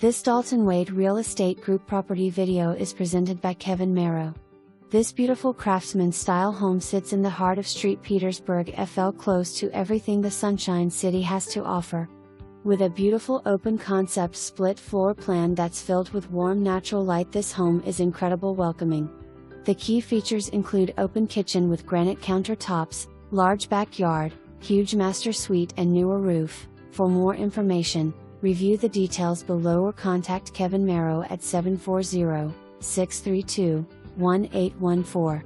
This Dalton Wade Real Estate Group property video is presented by Kevin Marrow. This beautiful Craftsman-style home sits in the heart of St Petersburg Fl Close to everything the Sunshine City has to offer. With a beautiful open-concept split floor plan that's filled with warm natural light, this home is incredible welcoming. The key features include open kitchen with granite countertops, large backyard, huge master suite and newer roof. For more information, review the details below or contact Kevin Marrow at 740-632-1814.